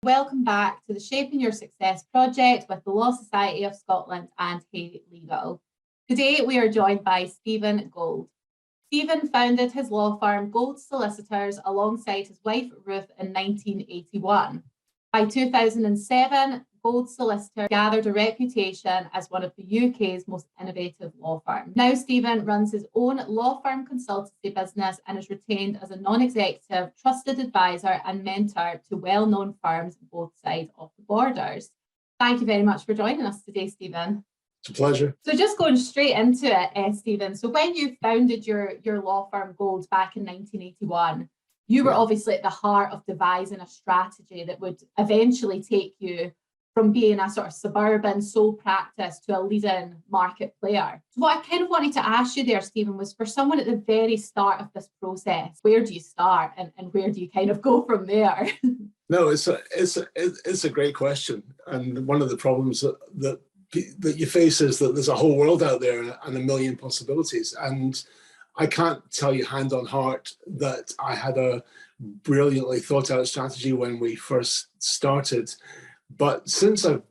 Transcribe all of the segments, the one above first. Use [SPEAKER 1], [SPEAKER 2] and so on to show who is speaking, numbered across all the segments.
[SPEAKER 1] Welcome back to the Shaping Your Success project with the Law Society of Scotland and Hay Legal. Today we are joined by Stephen Gold. Stephen founded his law firm Gold Solicitors alongside his wife Ruth in 1981. By 2007, Gold Solicitors gathered a reputation as one of the UK's most innovative law firms. Now Stephen runs his own law firm consultancy business and is retained as a non-executive, trusted advisor and mentor to well-known firms on both sides of the borders. Thank you very much for joining us today, Stephen.
[SPEAKER 2] It's a pleasure.
[SPEAKER 1] So just going straight into it, Stephen, so when you founded your law firm Gold back in 1981, you were obviously at the heart of devising a strategy that would eventually take you from being a sort of suburban sole practice to a leading market player. So what I kind of wanted to ask you there, Stephen, was for someone at the very start of this process, where do you start and where do you kind of go from there?
[SPEAKER 2] No, it's a great question. And one of the problems that you face is that there's a whole world out there and a million possibilities. And I can't tell you hand on heart that I had a brilliantly thought out strategy when we first started. But since I've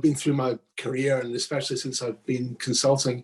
[SPEAKER 2] been through my career, and especially since I've been consulting,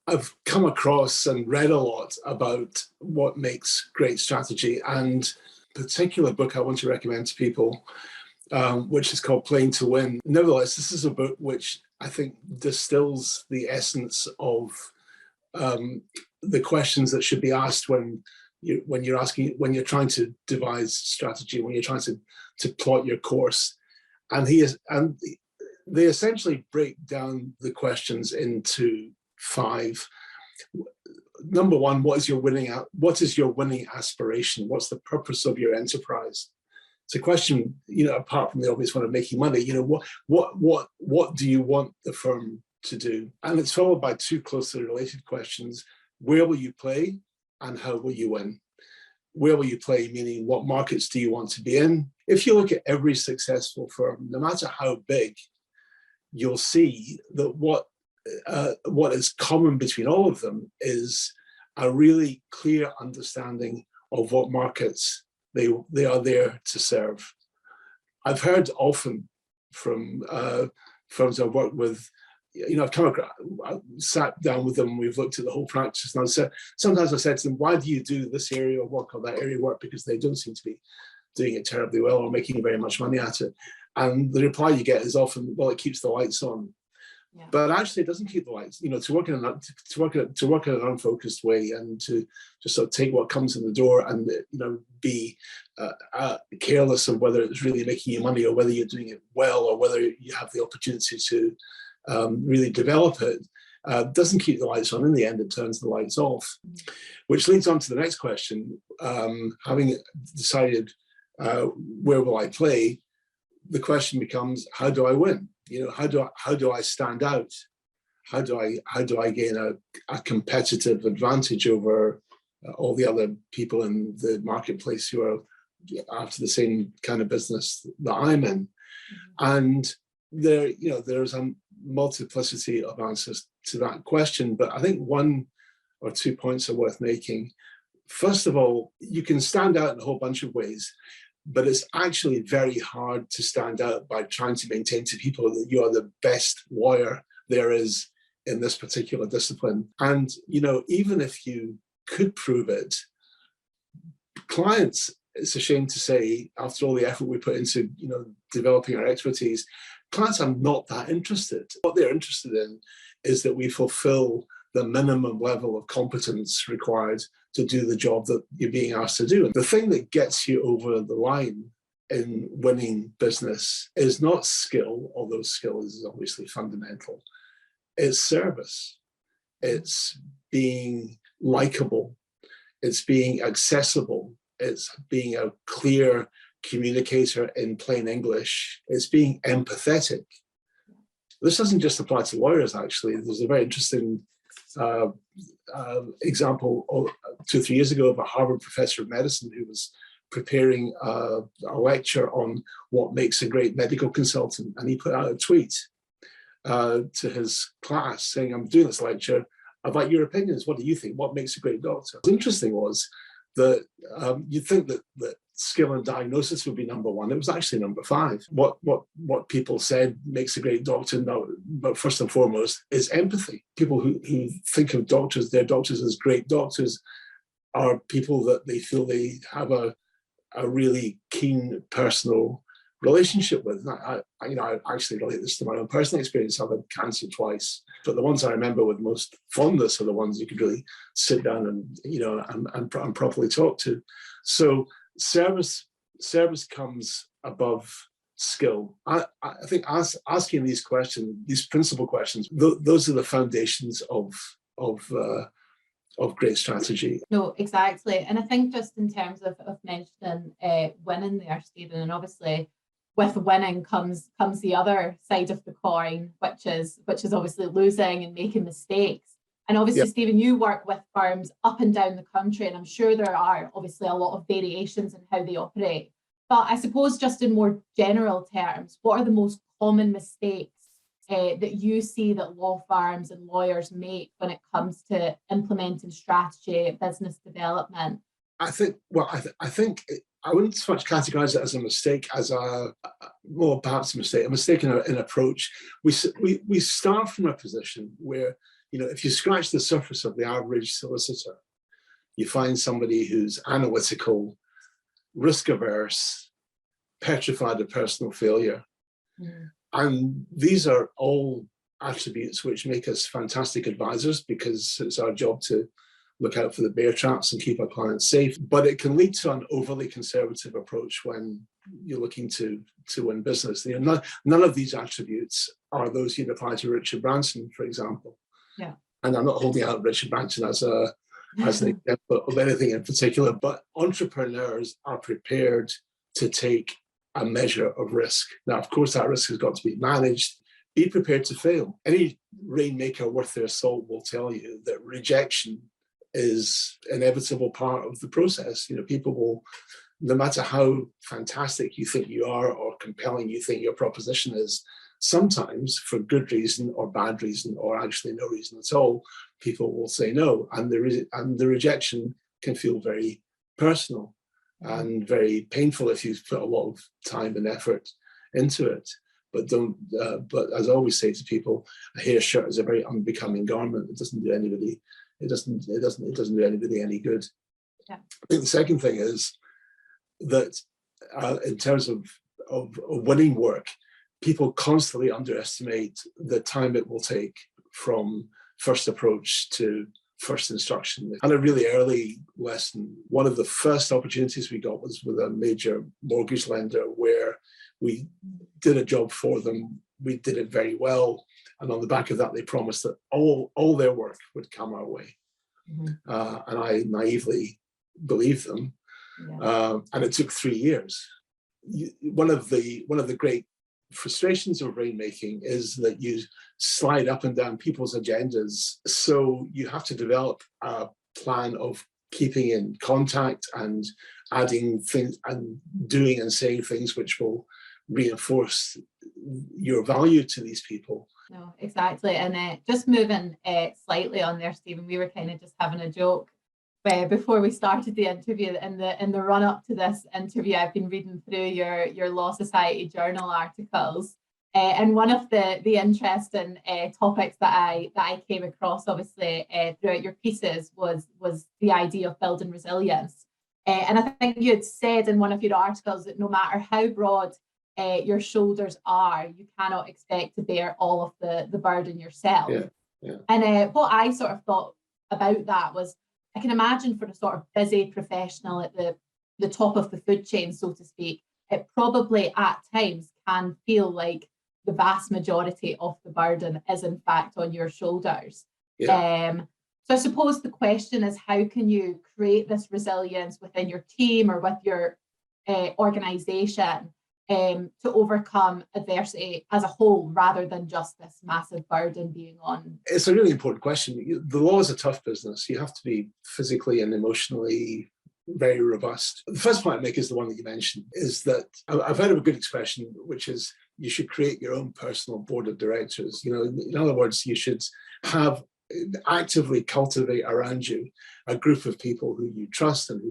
[SPEAKER 2] I've come across and read a lot about what makes great strategy. And a particular book I want to recommend to people, which is called Playing to Win. Nevertheless, this is a book which I think distills the essence of the questions that should be asked when you're trying to devise strategy, when you're trying to plot your course. And they essentially break down the questions into 5. Number 1, what is your winning aspiration? What's the purpose of your enterprise? It's a question, apart from the obvious one of making money, what do you want the firm to do? And it's followed by 2 closely related questions. Where will you play and how will you win? Where will you play, meaning what markets do you want to be in? If you look at every successful firm, no matter how big, you'll see that what is common between all of them is a really clear understanding of what markets they are there to serve. I've heard often from firms I've worked with, I've sat down with them, we've looked at the whole practice, and sometimes I said to them, why do you do this area of work or that area of work? Because they don't seem to be doing it terribly well or making very much money at it. And the reply you get is often, well, it keeps the lights on. Yeah. But actually it doesn't keep the lights, to work in an unfocused way and to just sort of take what comes in the door and, be careless of whether it's really making you money or whether you're doing it well or whether you have the opportunity to really develop it, doesn't keep the lights on. In the end, it turns the lights off, which leads on to the next question. Having decided where will I play, the question becomes, how do I win? How do I stand out? How do I gain a competitive advantage over all the other people in the marketplace who are after the same kind of business that I'm in? And there's a multiplicity of answers to that question, but I think 1 or 2 points are worth making. First of all, you can stand out in a whole bunch of ways, but it's actually very hard to stand out by trying to maintain to people that you are the best lawyer there is in this particular discipline. And, even if you could prove it, clients, it's a shame to say, after all the effort we put into, developing our expertise, clients are not that interested. What they're interested in is that we fulfill the minimum level of competence required to do the job that you're being asked to do. And the thing that gets you over the line in winning business is not skill, although skill is obviously fundamental. It's service. It's being likable. It's being accessible. It's being a clear communicator in plain English. It's being empathetic. This doesn't just apply to lawyers, actually. There's a very interesting example 2 or 3 years ago of a Harvard professor of medicine who was preparing a lecture on what makes a great medical consultant. And he put out a tweet to his class saying, I'm doing this lecture. I'd like your opinions. What do you think? What makes a great doctor? What's interesting was that you'd think that skill and diagnosis would be number one. It was actually number five. What people said makes a great doctor, no, but first and foremost is empathy. People who think of doctors, their doctors as great doctors, are people that they feel they have a really keen personal relationship with. I actually relate this to my own personal experience. I've had cancer twice, but the ones I remember with most fondness are the ones you could really sit down and properly talk to. So service comes above skill. I think asking these questions, these principal questions, those are the foundations of great strategy.
[SPEAKER 1] No, exactly. And I think just in terms of mentioning winning there, Stephen, and obviously with winning comes the other side of the coin, which is obviously losing and making mistakes. And obviously, yep. Stephen, you work with firms up and down the country, and I'm sure there are obviously a lot of variations in how they operate. But I suppose just in more general terms, what are the most common mistakes that you see that law firms and lawyers make when it comes to implementing strategy, business development?
[SPEAKER 2] I think I wouldn't so much categorize it as a mistake as perhaps a mistake in approach. We start from a position where, if you scratch the surface of the average solicitor, you find somebody who's analytical, risk averse, petrified of personal failure. Mm. And these are all attributes which make us fantastic advisors, because it's our job to look out for the bear traps and keep our clients safe. But it can lead to an overly conservative approach when you're looking to win business. None of these attributes are those you'd apply to Richard Branson, for example.
[SPEAKER 1] Yeah.
[SPEAKER 2] And I'm not holding out Richard Branson as an example of anything in particular, but entrepreneurs are prepared to take a measure of risk. Now, of course, that risk has got to be managed. Be prepared to fail. Any rainmaker worth their salt will tell you that rejection is an inevitable part of the process. People will, no matter how fantastic you think you are or compelling you think your proposition is, sometimes for good reason or bad reason or actually no reason at all, people will say no, and the rejection can feel very personal and very painful if you've put a lot of time and effort into it. But but as I always say to people, a hair shirt is a very unbecoming garment. It doesn't do anybody. It doesn't do anybody any good. Yeah. I think the second thing is that in terms of winning work, people constantly underestimate the time it will take from first approach to first instruction. And a really early lesson, one of the first opportunities we got was with a major mortgage lender where we did a job for them. We did it very well. And on the back of that, they promised that all their work would come our way. Mm-hmm. And I naively believed them. Yeah. And it took 3 years. One of the great frustrations of rainmaking is that you slide up and down people's agendas. So you have to develop a plan of keeping in contact and adding things and doing and saying things which will reinforce your value to these people.
[SPEAKER 1] No, exactly. And just moving slightly on there, Stephen, we were kind of just having a joke before we started the interview. In the run up to this interview, I've been reading through your Law Society journal articles, and one of the interesting topics that I came across, obviously, throughout your pieces was the idea of building resilience. And I think you had said in one of your articles that no matter how broad your shoulders are, you cannot expect to bear all of the burden yourself. Yeah, yeah. And what I sort of thought about that was, I can imagine for a sort of busy professional at the top of the food chain, so to speak, it probably at times can feel like the vast majority of the burden is in fact on your shoulders. Yeah. So I suppose the question is, how can you create this resilience within your team or with your organization to overcome adversity as a whole, rather than just this massive burden being on?
[SPEAKER 2] It's a really important question. The law is a tough business. You have to be physically and emotionally very robust. The first point I make is the one that you mentioned, is that I've heard of a good expression, which is you should create your own personal board of directors. In other words, you should have actively cultivate around you a group of people who you trust and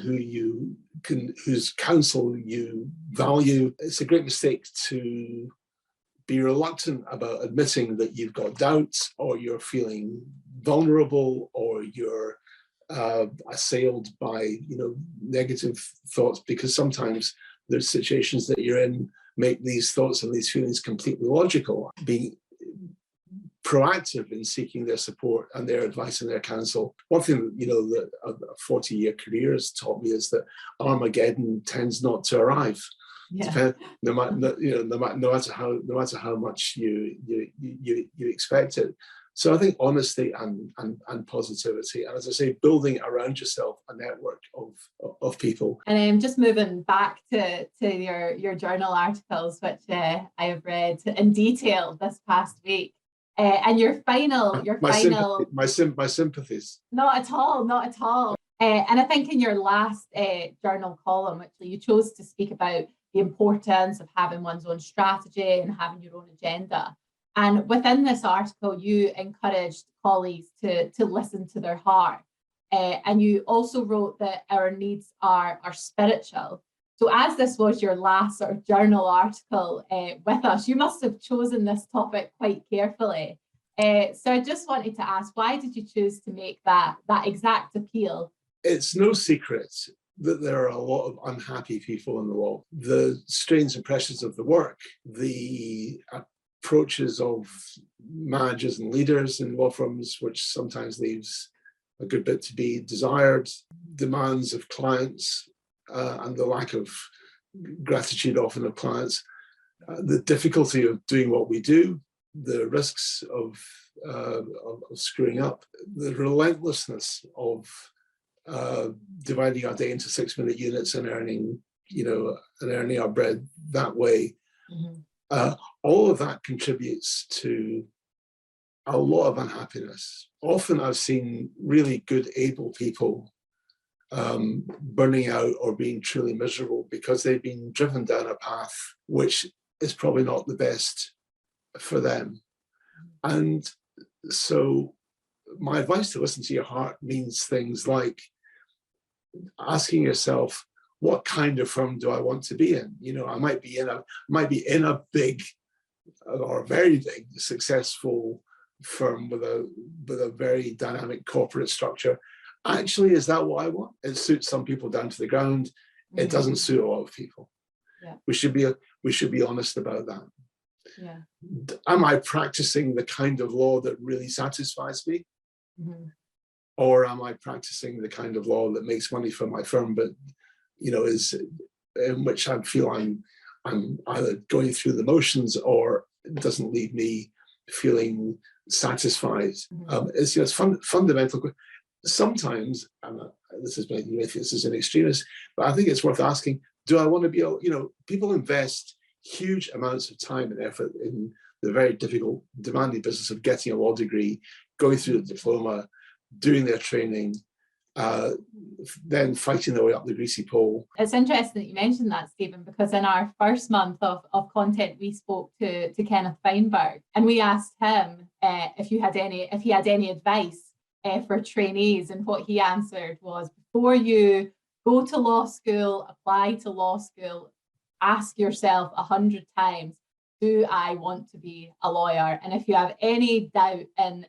[SPEAKER 2] who you can, whose counsel you value. It's a great mistake to be reluctant about admitting that you've got doubts, or you're feeling vulnerable, or you're assailed by negative thoughts, because sometimes there's situations that you're in make these thoughts and these feelings completely logical. Being proactive in seeking their support and their advice and their counsel. One thing that a 40-year career has taught me is that Armageddon tends not to arrive.
[SPEAKER 1] Yeah.
[SPEAKER 2] No matter how much you expect it. So I think honesty and positivity, and as I say, building around yourself a network of people.
[SPEAKER 1] And just moving back to your journal articles, which I have read in detail this past week, and
[SPEAKER 2] my sympathies.
[SPEAKER 1] Not at all, not at all. And I think in your last journal column, actually, you chose to speak about the importance of having one's own strategy and having your own agenda. And within this article, you encouraged colleagues to listen to their heart. And you also wrote that our needs are spiritual. So as this was your last sort of journal article with us, you must have chosen this topic quite carefully. So I just wanted to ask, why did you choose to make that exact appeal?
[SPEAKER 2] It's no secret that there are a lot of unhappy people in the law. The strains and pressures of the work, the approaches of managers and leaders in law firms, which sometimes leaves a good bit to be desired, demands of clients, and the lack of gratitude often of clients, the difficulty of doing what we do, the risks of screwing up, the relentlessness of dividing our day into 6-minute units and earning our bread that way. Mm-hmm. All of that contributes to a lot of unhappiness. Often I've seen really good, able people burning out or being truly miserable because they've been driven down a path which is probably not the best for them. And so my advice to listen to your heart means things like asking yourself, what kind of firm do I want to be in? I might be in a big or very big successful firm with a very dynamic corporate structure. Actually, is that what I want? It suits some people down to the ground. It doesn't suit a lot of people. Yeah. We should be honest about that. Yeah. Am I practicing the kind of law that really satisfies me? Mm-hmm. Or am I practicing the kind of law that makes money for my firm, but is in which I feel I'm either going through the motions or it doesn't leave me feeling satisfied? Mm-hmm. It's fundamental. Sometimes, this is maybe this is an extremist, but I think it's worth asking: do I want to be? People invest huge amounts of time and effort in the very difficult, demanding business of getting a law degree, going through the diploma, doing their training, then fighting their way up the greasy pole. It's
[SPEAKER 1] interesting that you mentioned that, Stephen, because in our first month of content, we spoke to Kenneth Feinberg, and we asked him if he had any advice for trainees, and what he answered was, before you go to law school, apply to law school, ask yourself 100 times, do I want to be a lawyer? And if you have any doubt in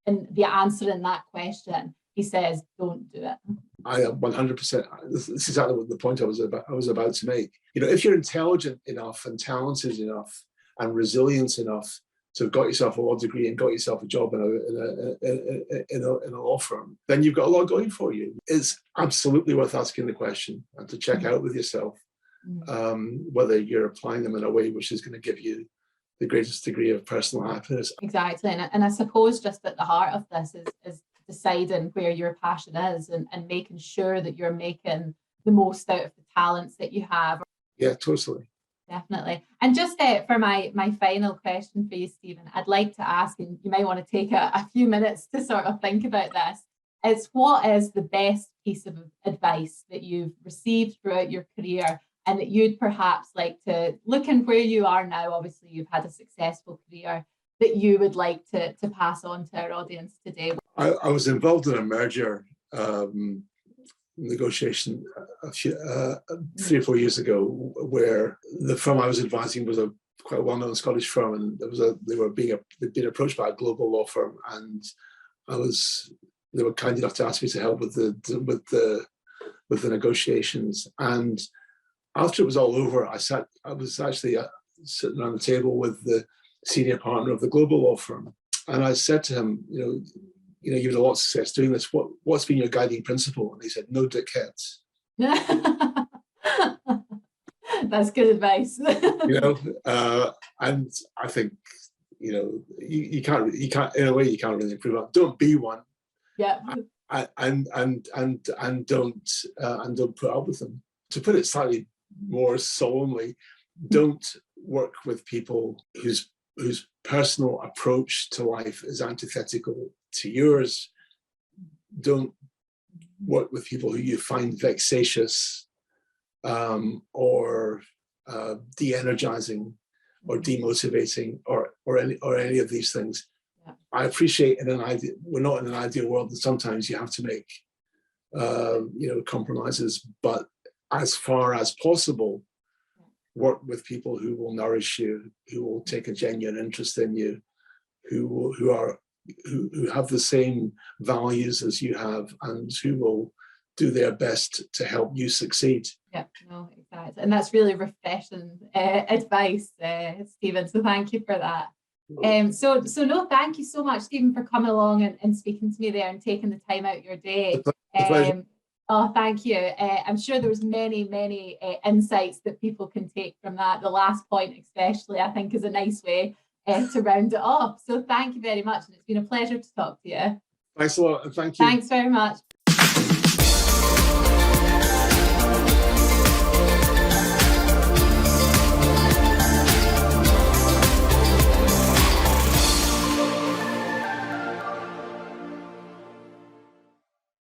[SPEAKER 1] the answer in that question, he says, don't do it.
[SPEAKER 2] I 100%. This is exactly what the point I was about to make. If you're intelligent enough and talented enough and resilient enough to have got yourself a law degree and got yourself a job in a law firm, then you've got a lot going for you. It's absolutely worth asking the question and to check out with yourself whether you're applying them in a way which is going to give you the greatest degree of personal happiness.
[SPEAKER 1] Exactly. And I suppose just at the heart of this is deciding where your passion is and making sure that you're making the most out of the talents that you have.
[SPEAKER 2] Yeah, totally.
[SPEAKER 1] Definitely. And just for my final question for you, Stephen, I'd like to ask, and you might want to take a few minutes to sort of think about this, is what is the best piece of advice that you've received throughout your career and that you'd perhaps like to, looking where you are now, obviously you've had a successful career, that you would like to pass on to our audience today?
[SPEAKER 2] I was involved in a merger negotiation 3 or 4 years ago, where the firm I was advising was quite a well-known Scottish firm, and they'd been approached by a global law firm, and they were kind enough to ask me to help with the negotiations. And after it was all over, I was actually sitting around the table with the senior partner of the global law firm, and I said to him, you've had a lot of success doing this. What's been your guiding principle? And he said, no dickheads.
[SPEAKER 1] That's good advice.
[SPEAKER 2] And I think, you can't in a way you can't really improve on. Don't be one.
[SPEAKER 1] Yeah.
[SPEAKER 2] And don't put up with them. To put it slightly more solemnly, don't work with people whose personal approach to life is antithetical to yours. Don't work with people who you find vexatious or de-energizing or demotivating or any of these things. Yeah. I appreciate we're not in an ideal world, and sometimes you have to make compromises, but as far as possible, work with people who will nourish you, who will take a genuine interest in you, who have the same values as you have, and who will do their best to help you succeed.
[SPEAKER 1] Yeah, no, exactly. And that's really refreshing advice, Stephen. So thank you for that. So thank you so much, Stephen, for coming along and speaking to me there and taking the time out of your day. Oh, thank you. I'm sure there was many insights that people can take from that. The last point especially, I think, is a nice way to round it off. So thank you very much. And it's been a pleasure to talk to you.
[SPEAKER 2] Thanks a lot. And thank you.
[SPEAKER 1] Thanks very much.